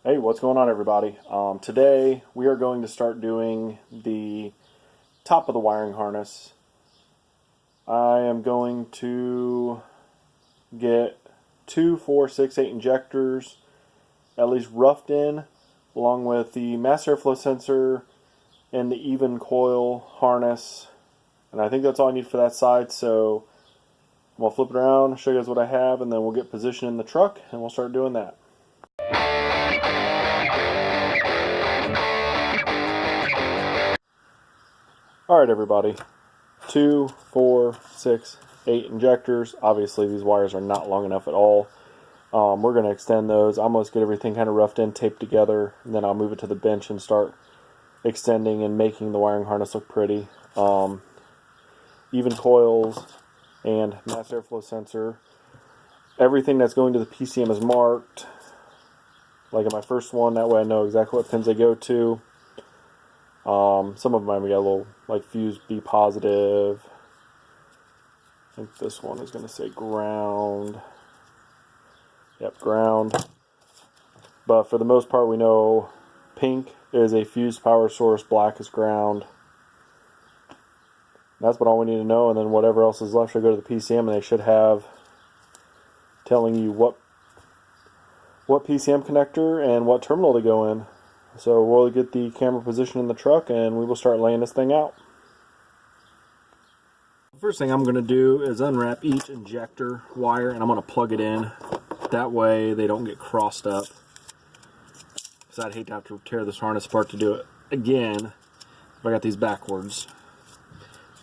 Hey, what's going on, everybody? Today we are going to start doing the top of the wiring harness. I am going to get 2, 4, 6, 8 injectors at least roughed in, along with the mass airflow sensor and the even coil harness. And I think that's all I need for that side, so I'm going to flip it around, show you guys what I have, and then we'll get positioned in the truck and we'll start doing that. Alright, everybody, 2, 4, 6, 8 injectors. Obviously these wires are not long enough at all. We're going to extend those. I'm going to get everything kind of roughed in, taped together, and then I'll move it to the bench and start extending and making the wiring harness look pretty. Even coils and mass airflow sensor. Everything that's going to the PCM is marked, like in my first one, that way I know exactly what pins they go to. Some of them we got a little like fuse B positive. I think this one is going to say ground. Yep, ground. But for the most part, we know pink is a fused power source, black is ground. That's what all we need to know, and then whatever else is left should go to the PCM, and they should have telling you what PCM connector and what terminal to go in. So we'll get the camera position in the truck and we will start laying this thing out. The first thing I'm going to do is unwrap each injector wire and I'm going to plug it in. That way they don't get crossed up, because I'd hate to have to tear this harness apart to do it again if I got these backwards.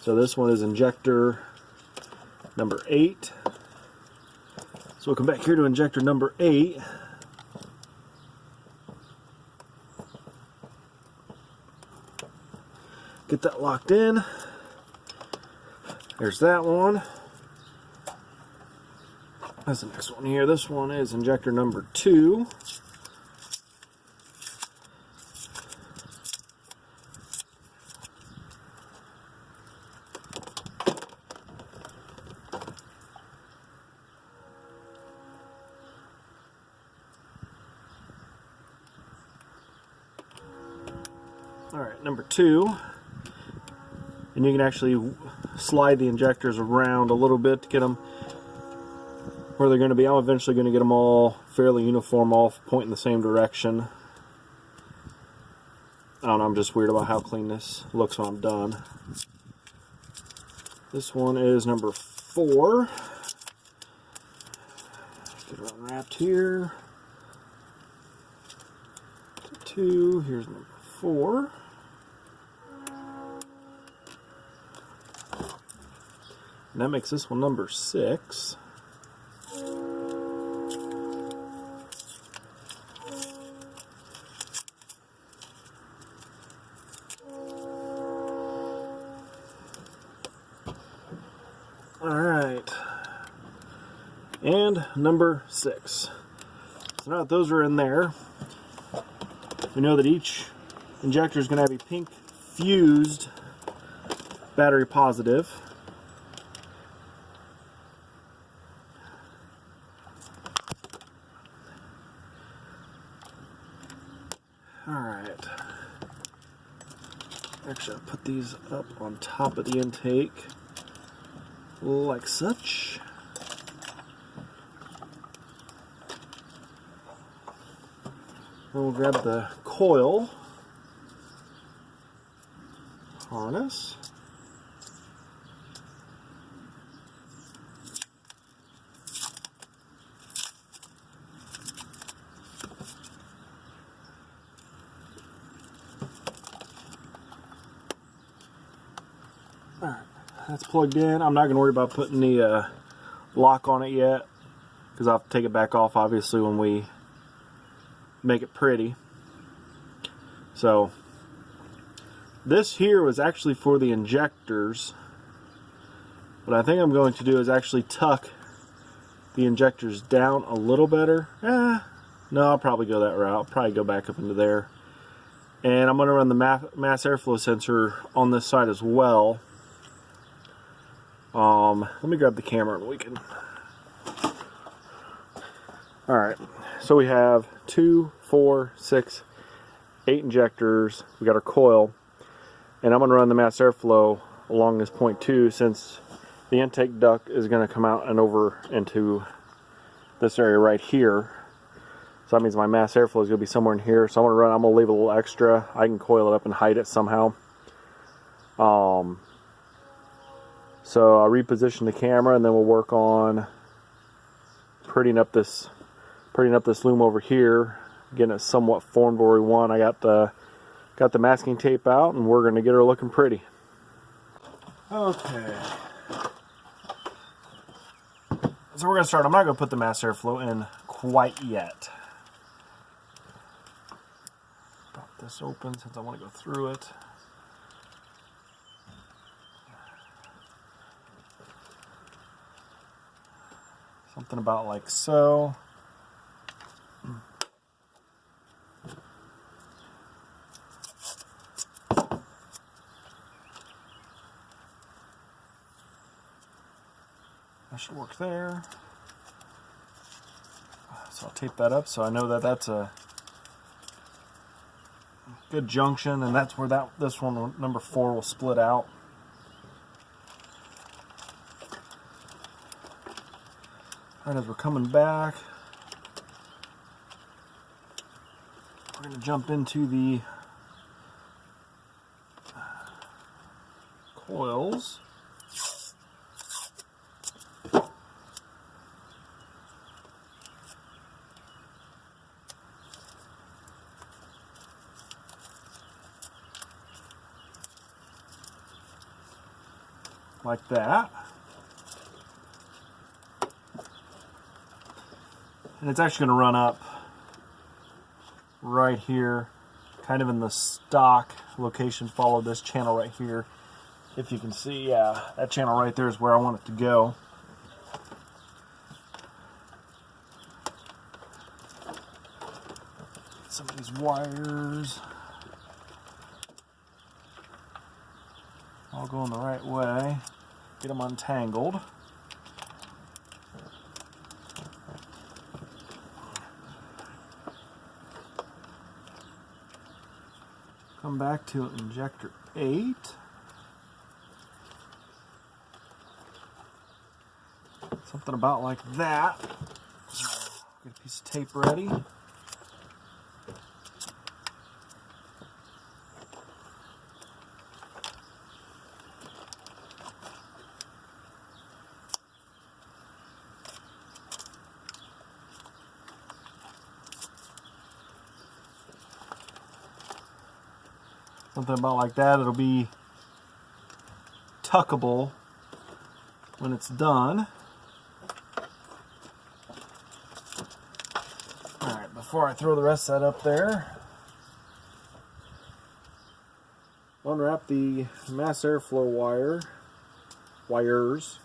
So this one is injector number 8. So we'll come back here to injector number 8. Get that locked in. There's that one. That's the next one here. This one is injector number 2. Alright, number 2. And you can actually slide the injectors around a little bit to get them where they're going to be. I'm eventually going to get them all fairly uniform, all pointing the same direction. I don't know, I'm just weird about how clean this looks when I'm done. This one is number 4. Get it unwrapped here. 2, here's number 4. And that makes this one number 6. Alright. And number 6. So now that those are in there, we know that each injector is going to have a pink fused battery positive. Alright, actually I'll put these up on top of the intake, like such. Then we'll grab the coil harness. Alright, that's plugged in. I'm not going to worry about putting the lock on it yet, because I'll have to take it back off obviously when we make it pretty. So this here was actually for the injectors. What I think I'm going to do is actually tuck the injectors down a little better. No, I'll probably go that route. I'll probably go back up into there. And I'm going to run the mass airflow sensor on this side as well. Let me grab the camera and we can... Alright, So we have 2, 4, 6, 8 injectors. We got our coil, and I'm going to run the mass airflow along this point too, since the intake duct is going to come out and over into this area right here. So that means my mass airflow is going to be somewhere in here. So I'm going to leave a little extra. I can coil it up and hide it somehow. So I'll reposition the camera, and then we'll work on prettying up this loom over here, getting it somewhat formed where we want. I got the masking tape out, and we're going to get her looking pretty. Okay. So we're going to start. I'm not going to put the mass airflow in quite yet. Pop this open since I want to go through it. Something about like so. That should work there. So I'll tape that up so I know that that's a good junction, and that's where this one, number 4, will split out. Right as we're coming back, we're going to jump into the coils. Like that. And it's actually going to run up right here, kind of in the stock location. Follow this channel right here. If you can see, yeah, that channel right there is where I want it to go. Some of these wires all going the right way. Get them untangled. Come back to injector 8. Something about like that. Get a piece of tape ready. Something about like that. It'll be tuckable when it's done. Alright, before I throw the rest of that up there, unwrap the mass airflow wires.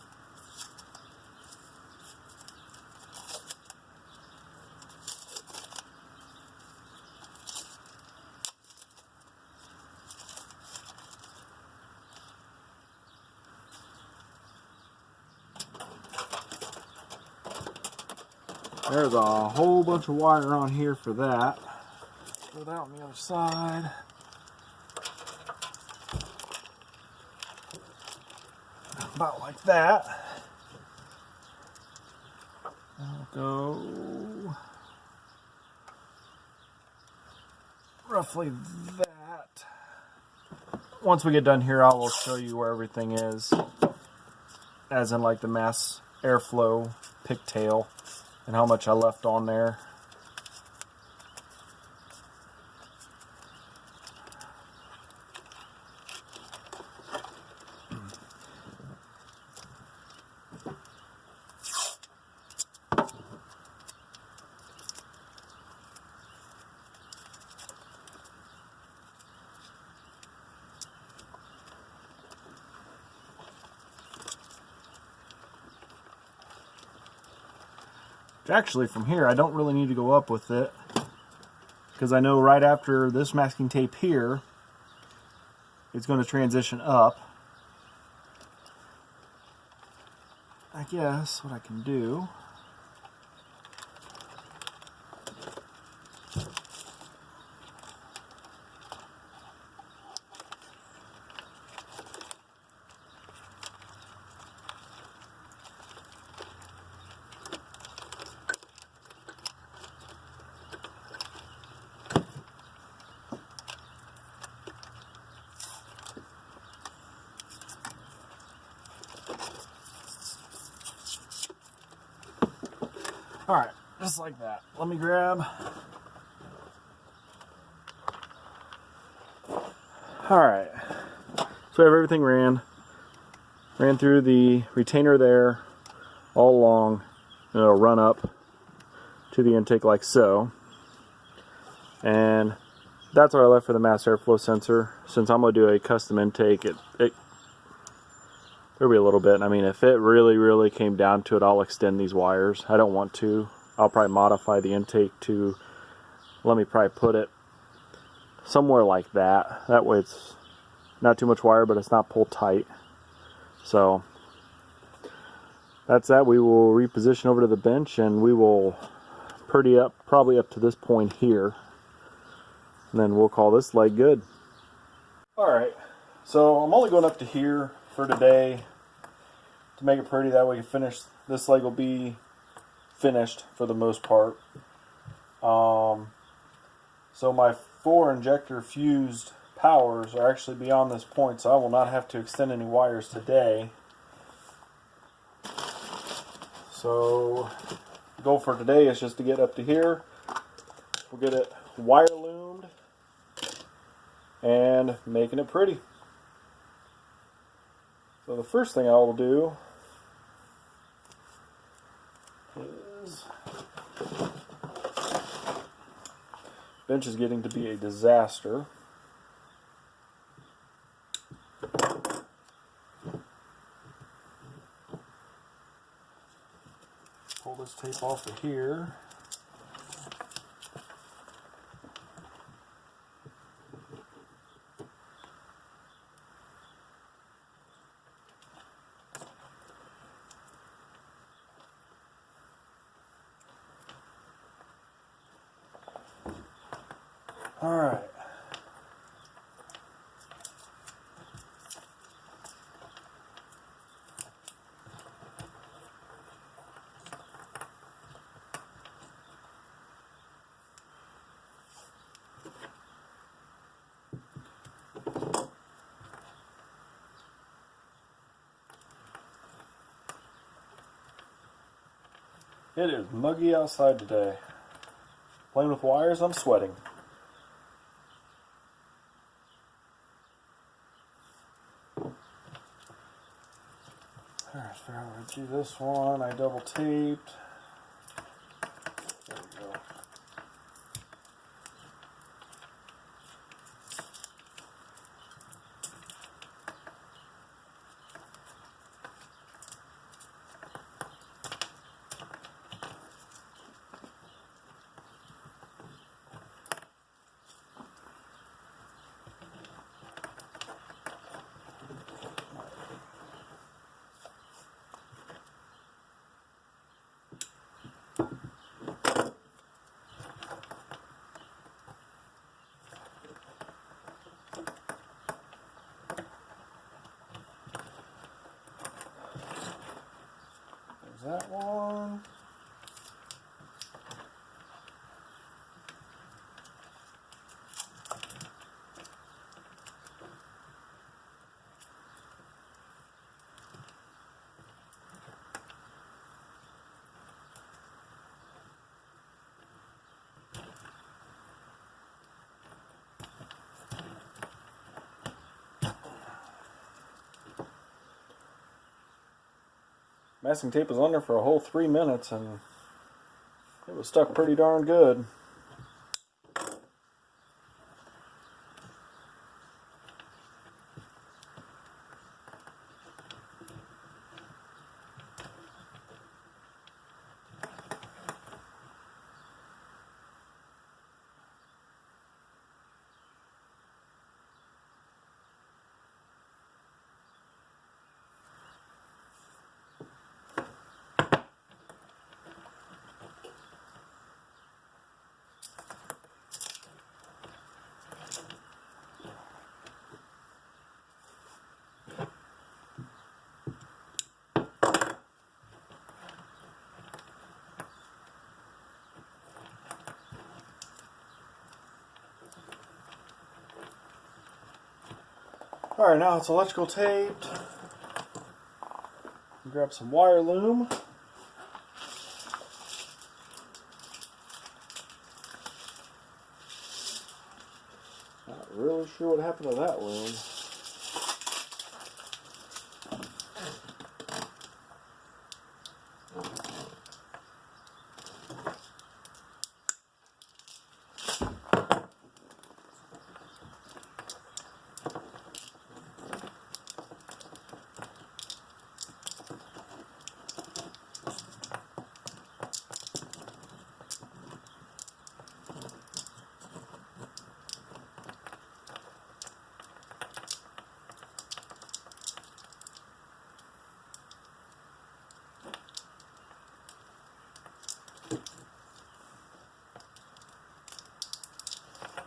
There's a whole bunch of wire on here for that. Throw that on the other side. About like that. I'll go roughly that. Once we get done here, I will show you where everything is, as in like the mass airflow pigtail and how much I left on there. Actually, from here, I don't really need to go up with it, because I know right after this masking tape here, it's going to transition up. I guess what I can do Alright, just like that. Let me grab. Alright, so we have everything ran through the retainer there all along, and it'll run up to the intake like so. And that's what I left for the mass airflow sensor. Since I'm going to do a custom intake, there'll be a little bit. I mean, if it really came down to it, I'll extend these wires. I don't want to. I'll probably modify the intake to, let me probably put it somewhere like that. That way it's not too much wire, but it's not pulled tight. So that's that. We will reposition over to the bench, and we will pretty up, probably up to this point here. And then we'll call this leg good. Alright, so I'm only going up to here for today to make it pretty. That way we can finish. This leg will be finished for the most part. So my 4 injector fused powers are actually beyond this point, so I will not have to extend any wires today. So the goal for today is just to get up to here. We'll get it wire loomed and making it pretty. So the first thing I will do is, bench is getting to be a disaster. Pull this tape off of here. All right. It is muggy outside today. Playing with wires, I'm sweating. Alright, figure out how to do this one. I double taped. There we go. That one. Masking tape was on there for a whole 3 minutes, and it was stuck pretty darn good. Alright, now it's electrical taped. Grab some wire loom. really sure what happened to that loom.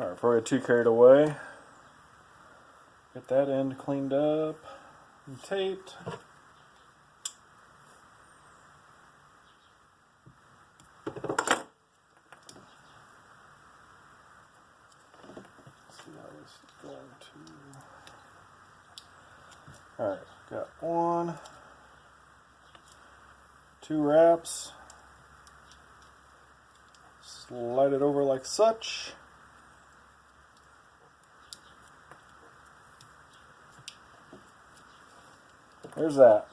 Alright, before I get too carried away, get that end cleaned up and taped. See how this is going to. Alright, got 1, 2 wraps. Slide it over like such. There's that.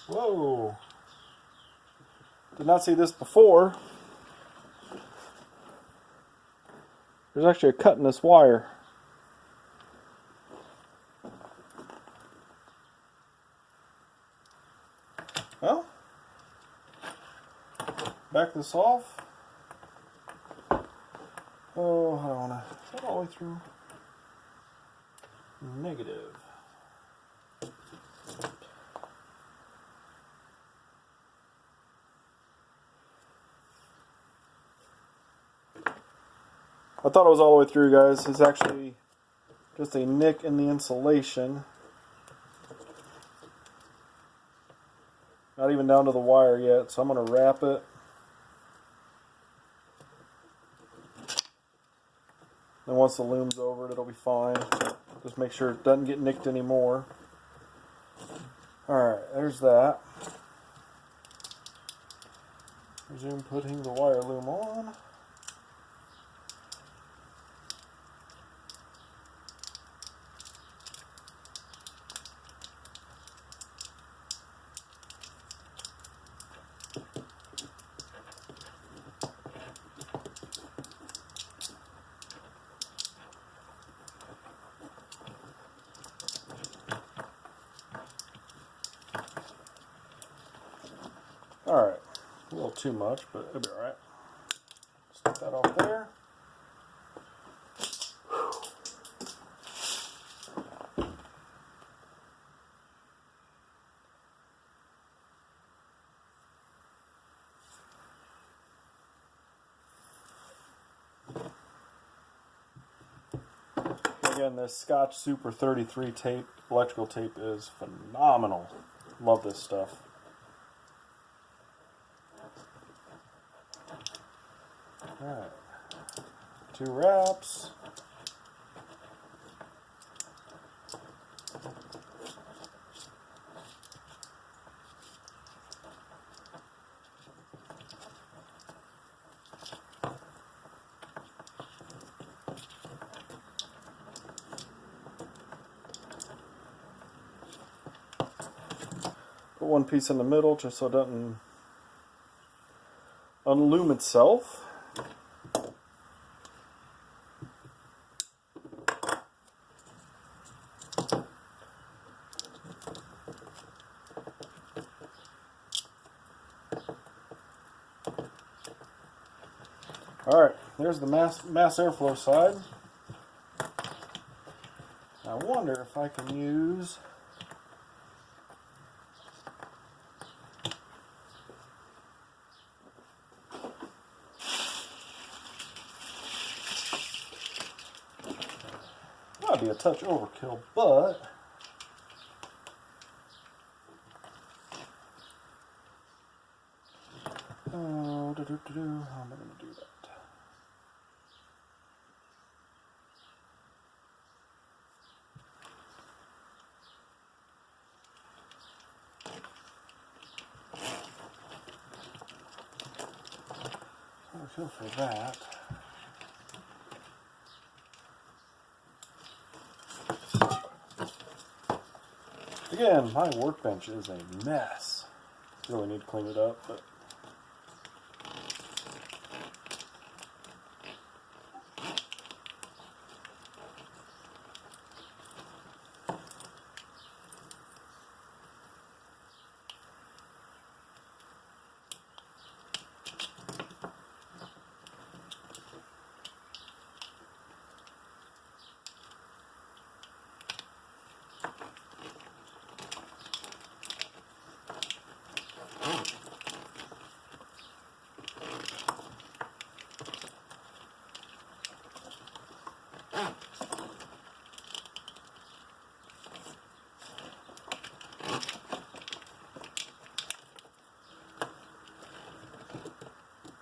Whoa. Did not see this before. There's actually a cut in this wire. Well, back this off. Oh, I don't want to. Is that all the way through? Negative. I thought it was all the way through, guys. It's actually just a nick in the insulation. Not even down to the wire yet, so I'm going to wrap it. And once the loom's over it, it'll be fine. Just make sure it doesn't get nicked anymore. Alright, there's that. Resume putting the wire loom on. Alright, a little too much, but it'll be alright. Just get that off there. Again, this Scotch Super 33 tape, electrical tape, is phenomenal. Love this stuff. Alright, 2 wraps. Put one piece in the middle just so it doesn't unloom itself. Alright, there's the mass airflow side. I wonder if I can use might be a touch overkill, but how am I going to do that? feel for that. Again, my workbench is a mess. Really need to clean it up, but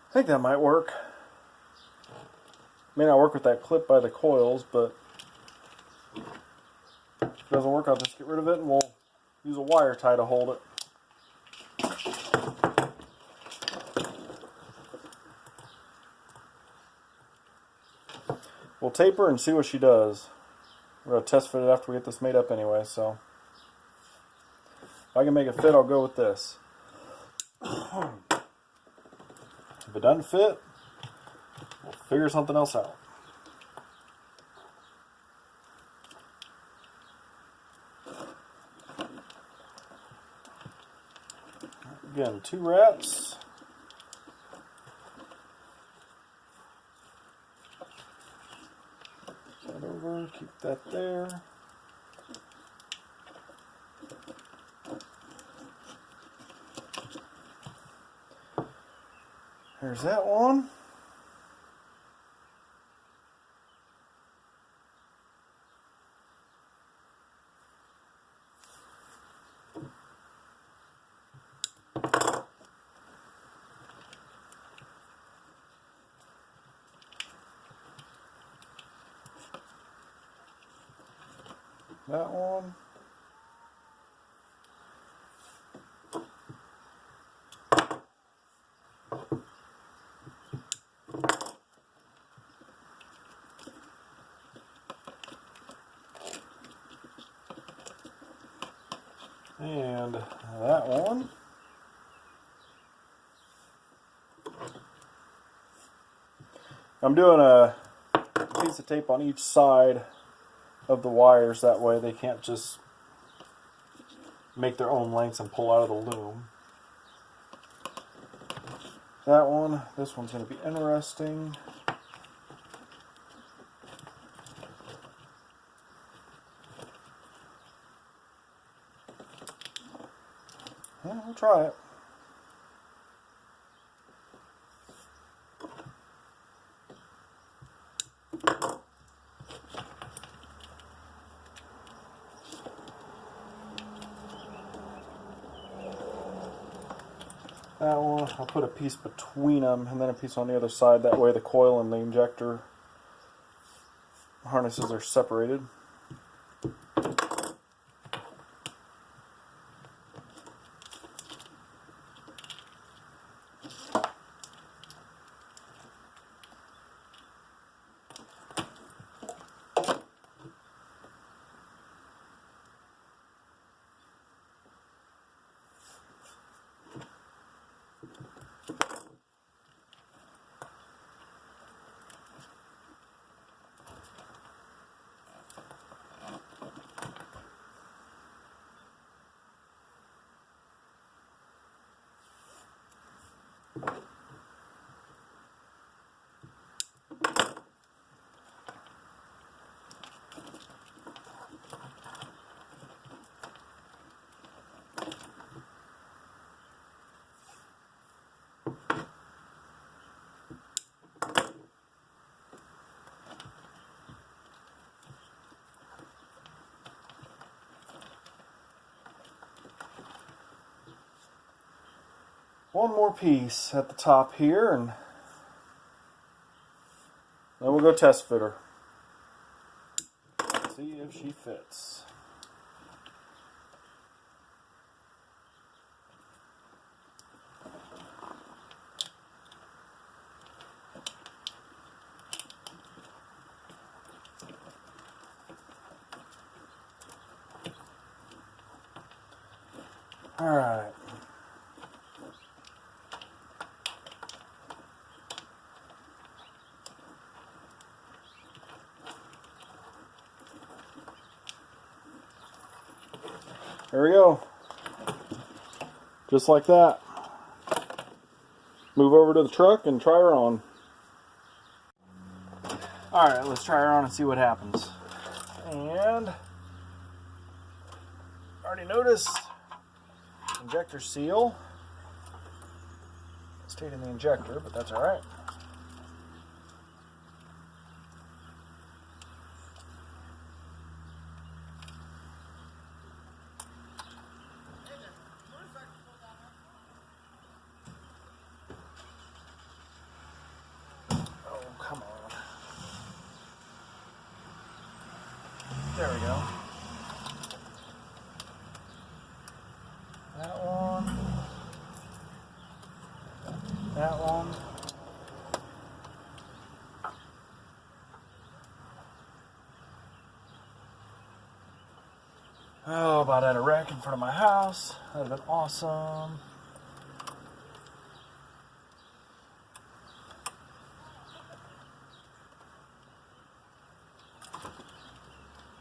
I think that might work. May not work with that clip by the coils, but if it doesn't work, I'll just get rid of it and we'll use a wire tie to hold it. We'll tape her and see what she does. We're going to test fit it after we get this made up anyway, so if I can make it fit, I'll go with this. If it doesn't fit, we'll figure something else out. Again, 2 rats. That over, keep that there. There's that one. That one. And that one. I'm doing a piece of tape on each side of the wires, that way they can't just make their own lengths and pull out of the loom. That one, this one's going to be interesting. Yeah, we'll try it. That one, I'll put a piece between them and then a piece on the other side. That way the coil and the injector harnesses are separated. One more piece at the top here, and then we'll go test fit her. See if she fits. Alright. There we go. Just like that. Move over to the truck and try her on. Alright, let's try her on and see what happens. And already noticed injector seal stayed in the injector, but that's alright. Come on. There we go. That one. That one. Oh, about at a wreck in front of my house. That would have been awesome.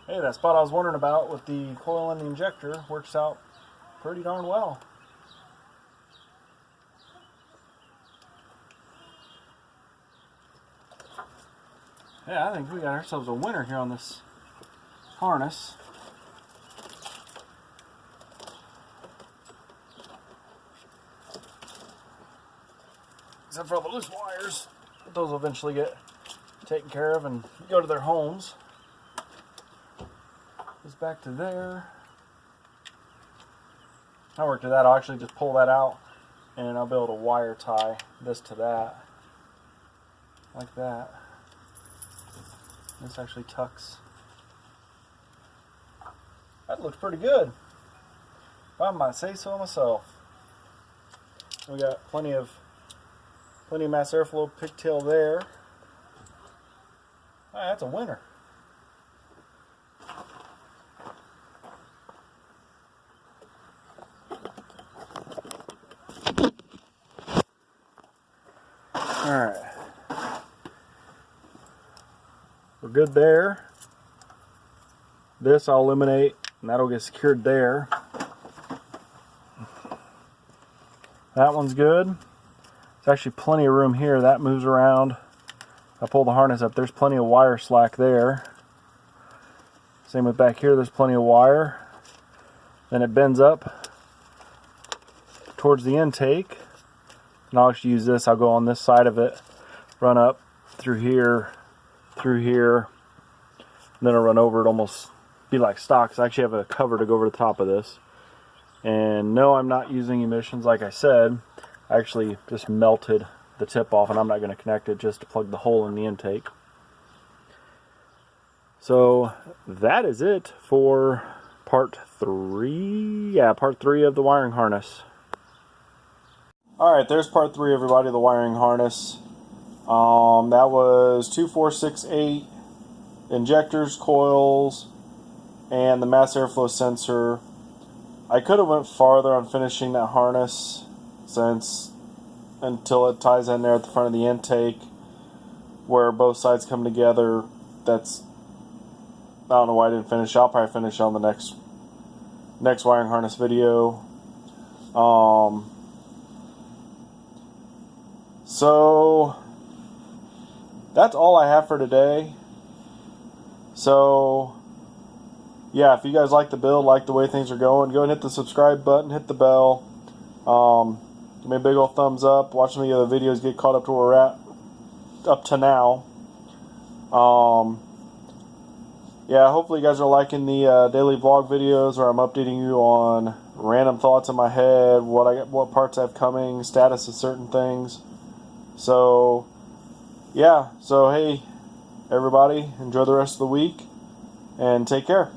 Hey, that spot I was wondering about with the coil and the injector works out pretty darn well. Yeah, I think we got ourselves a winner here on this harness. Except for all the loose wires. Those will eventually get taken care of and go to their homes. Goes back to there. I worked to that. I'll actually just pull that out and I'll be able to wire tie this to that. Like that. This actually tucks. That looks pretty good, if I might say so myself. We got plenty of mass airflow pigtail there. Ah, that's a winner. Alright. We're good there. This I'll eliminate and that'll get secured there. That one's good. There's actually plenty of room here. That moves around. I pull the harness up. There's plenty of wire slack there. Same with back here. There's plenty of wire. Then it bends up towards the intake. And I'll actually use this. I'll go on this side of it, run up through here, and then I'll run over it, almost be like stock. I actually have a cover to go over the top of this. And no, I'm not using emissions like I said. I actually just melted the tip off and I'm not going to connect it, just to plug the hole in the intake. So that is it for part 3. Yeah, part 3 of the wiring harness. Alright, there's part 3, everybody, of the wiring harness. That was 2, 4, 6, 8 injectors, coils, and the mass airflow sensor. I could have went farther on finishing that harness until it ties in there at the front of the intake where both sides come together. I don't know why I didn't finish. I'll probably finish on the next wiring harness video. So that's all I have for today. So yeah, if you guys like the build, like the way things are going, go and hit the subscribe button, hit the bell. Give me a big old thumbs up. Watch some of the other videos, get caught up to where we're at up to now. Yeah, hopefully you guys are liking the daily vlog videos where I'm updating you on random thoughts in my head, what parts I have coming, status of certain things. So yeah, so hey everybody, enjoy the rest of the week and take care.